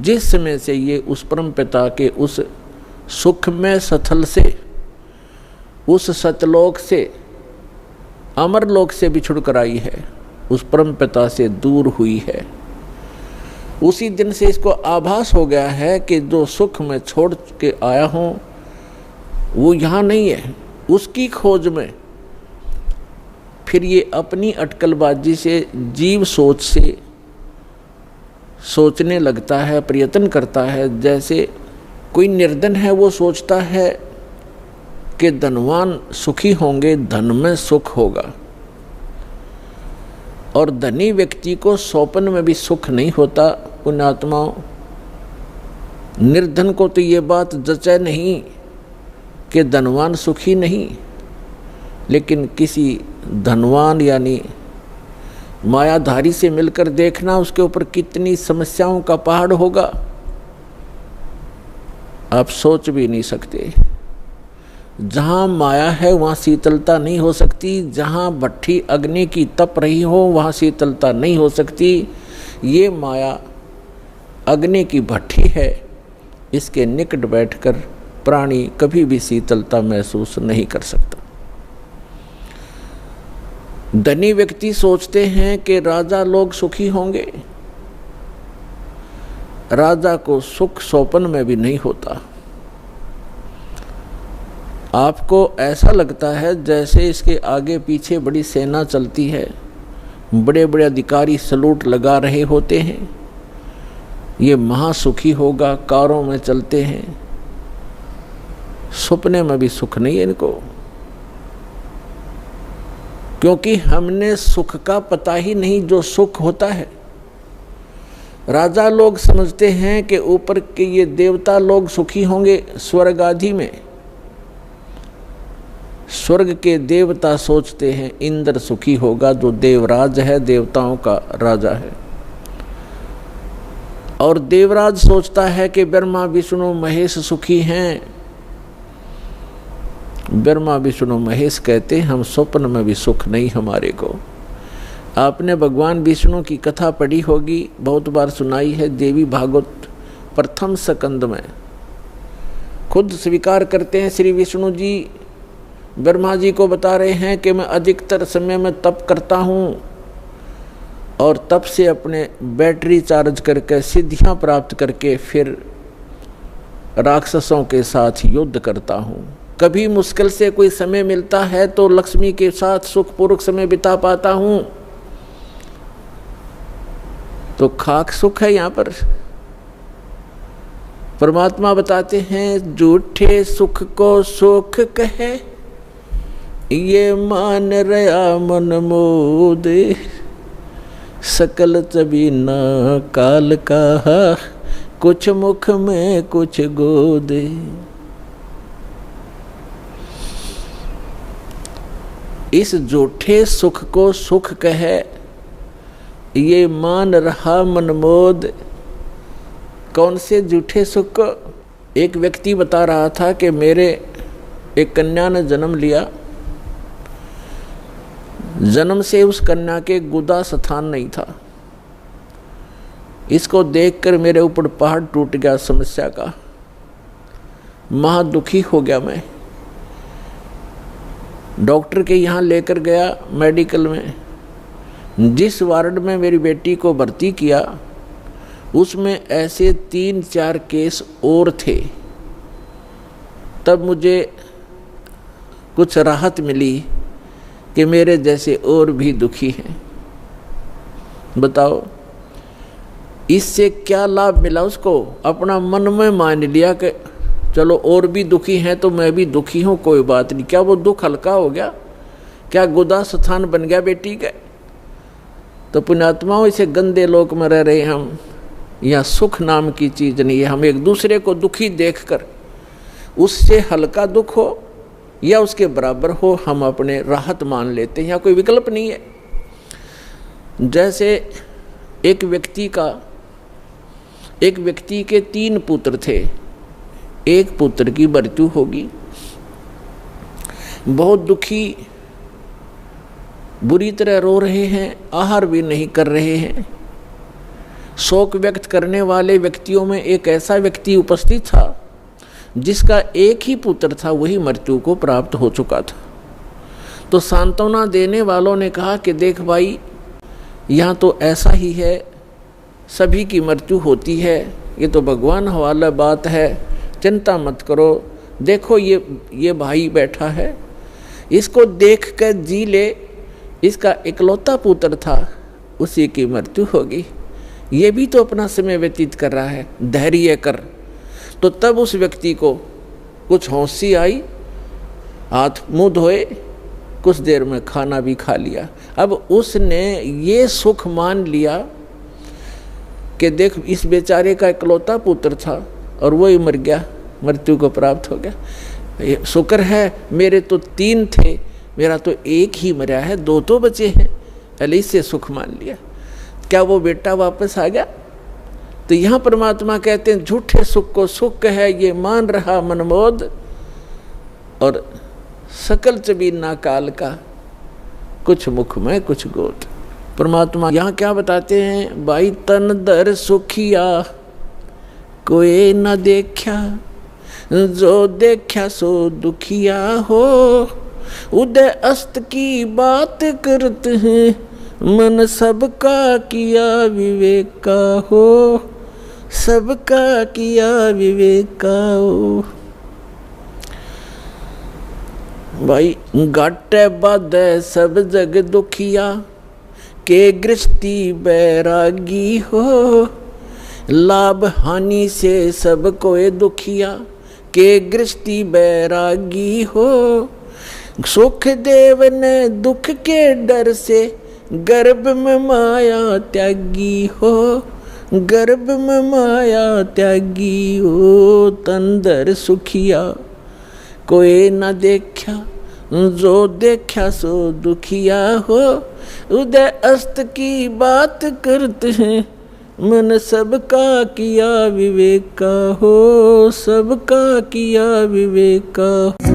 जिस समय से ये उस परम पिता के उस सुखमय स्थल से, उस सतलोक से, अमरलोक से बिछुड़ कर आई है, उस परम पिता से दूर हुई है, उसी दिन से इसको आभास हो गया है कि जो सुख मैं छोड़ के आया हूं वो यहाँ नहीं है। उसकी खोज में फिर ये अपनी अटकलबाजी से, जीव सोच से सोचने लगता है, प्रयत्न करता है। जैसे कोई निर्धन है, वो सोचता है कि धनवान सुखी होंगे, धन में सुख होगा, और धनी व्यक्ति को स्वप्न में भी सुख नहीं होता। पुण्यात्माओं, निर्धन को तो ये बात जचे नहीं कि धनवान सुखी नहीं, लेकिन किसी धनवान यानी मायाधारी से मिलकर देखना उसके ऊपर कितनी समस्याओं का पहाड़ होगा, आप सोच भी नहीं सकते। जहाँ माया है वहाँ शीतलता नहीं हो सकती, जहाँ भट्ठी अग्नि की तप रही हो वहाँ शीतलता नहीं हो सकती। ये माया अग्नि की भट्ठी है, इसके निकट बैठकर प्राणी कभी भी शीतलता महसूस नहीं कर सकता। धनी व्यक्ति सोचते हैं कि राजा लोग सुखी होंगे, राजा को सुख स्वप्न में भी नहीं होता। आपको ऐसा लगता है जैसे इसके आगे पीछे बड़ी सेना चलती है, बड़े बड़े अधिकारी सलूट लगा रहे होते हैं, ये महासुखी होगा, कारों में चलते हैं। सपने में भी सुख नहीं है इनको, क्योंकि हमने सुख का पता ही नहीं जो सुख होता है। राजा लोग समझते हैं कि ऊपर के ये देवता लोग सुखी होंगे स्वर्ग आदि में। स्वर्ग के देवता सोचते हैं इंद्र सुखी होगा, जो देवराज है, देवताओं का राजा है। और देवराज सोचता है कि ब्रह्मा विष्णु महेश सुखी हैं। ब्रह्मा विष्णु महेश कहते हैं हम स्वप्न में भी सुख नहीं हमारे को। आपने भगवान विष्णु की कथा पढ़ी होगी, बहुत बार सुनाई है, देवी भागवत प्रथम स्कंद में। खुद स्वीकार करते हैं श्री विष्णु जी, ब्रह्मा जी को बता रहे हैं कि मैं अधिकतर समय में तप करता हूँ और तप से अपने बैटरी चार्ज करके सिद्धियाँ प्राप्त करके फिर राक्षसों के साथ युद्ध करता हूँ। कभी मुश्किल से कोई समय मिलता है तो लक्ष्मी के साथ सुखपूर्वक समय बिता पाता हूँ। तो खाक सुख है यहाँ पर। परमात्मा बताते हैं झूठे सुख को सुख कहे, ये मान रहा मन मोद, सकल चबीना काल का, कुछ मुख में कुछ गोद। इस झूठे सुख को सुख कहे, ये मान रहा मनमोद। कौन से झूठे सुख को? एक व्यक्ति बता रहा था कि मेरे एक कन्या ने जन्म लिया, जन्म से उस कन्या के गुदा स्थान नहीं था। इसको देखकर मेरे ऊपर पहाड़ टूट गया समस्या का, महा दुखी हो गया मैं। डॉक्टर के यहाँ लेकर गया मेडिकल में। जिस वार्ड में मेरी बेटी को भर्ती किया उसमें ऐसे 3-4 केस और थे। तब मुझे कुछ राहत मिली कि मेरे जैसे और भी दुखी हैं। बताओ इससे क्या लाभ मिला उसको? अपना मन में मान लिया कि चलो और भी दुखी हैं तो मैं भी दुखी हूँ, कोई बात नहीं। क्या वो दुख हल्का हो गया? क्या गुदा स्थान बन गया बेटी का? तो पुण्यात्माओं, इसे गंदे लोक में रह रहे हम, यहाँ सुख नाम की चीज नहीं है। हम एक दूसरे को दुखी देखकर उससे हल्का दुख हो या उसके बराबर हो, हम अपने राहत मान लेते हैं। यहाँ कोई विकल्प नहीं है। जैसे एक व्यक्ति के 3 पुत्र थे, एक पुत्र की मृत्यु होगी, बहुत दुखी, बुरी तरह रो रहे हैं, आहार भी नहीं कर रहे हैं। शोक व्यक्त करने वाले व्यक्तियों में एक ऐसा व्यक्ति उपस्थित था जिसका एक ही पुत्र था, वही मृत्यु को प्राप्त हो चुका था। तो सांत्वना देने वालों ने कहा कि देख भाई, यहाँ तो ऐसा ही है, सभी की मृत्यु होती है, ये तो भगवान हवाला बात है, चिंता मत करो। देखो ये भाई बैठा है, इसको देख कर जी ले, इसका इकलौता पुत्र था, उसी की मृत्यु होगी, ये भी तो अपना समय व्यतीत कर रहा है, धैर्य कर। तो तब उस व्यक्ति को कुछ होशी आई, हाथ मुंह धोए, कुछ देर में खाना भी खा लिया। अब उसने ये सुख मान लिया कि देख, इस बेचारे का इकलौता पुत्र था और वही मर गया, मृत्यु को प्राप्त हो गया। शुक्र है मेरे तो 3 थे, मेरा तो एक ही मरा है, 2 तो बचे हैं, पहले इससे सुख मान लिया। क्या वो बेटा वापस आ गया? तो यहाँ परमात्मा कहते हैं झूठे सुख को सुख है ये मान रहा मनमोद, और सकल चबीना काल का, कुछ मुख में कुछ गोद। परमात्मा यहाँ क्या बताते हैं, भाई तन दर सुखिया कोई न देखा, जो देखा सो दुखिया हो, उदय अस्त की बात करते हैं, मन सबका किया विवेक का हो, सबका किया विवेक का हो। भाई घट बद सब जग दुखिया, के गृष्टि बैरागी हो, लाभ हानि से सब कोई दुखिया, के गृष्टि बैरागी हो, सुख देव ने दुख के डर से, गर्भ में माया त्यागी हो, गर्भ में माया त्यागी हो, तंदर सुखिया कोई न देखा, जो देखा सो दुखिया हो, उदय अस्त की बात करते हैं, मन सबका किया विवेक का हो, सबका किया विवेक का।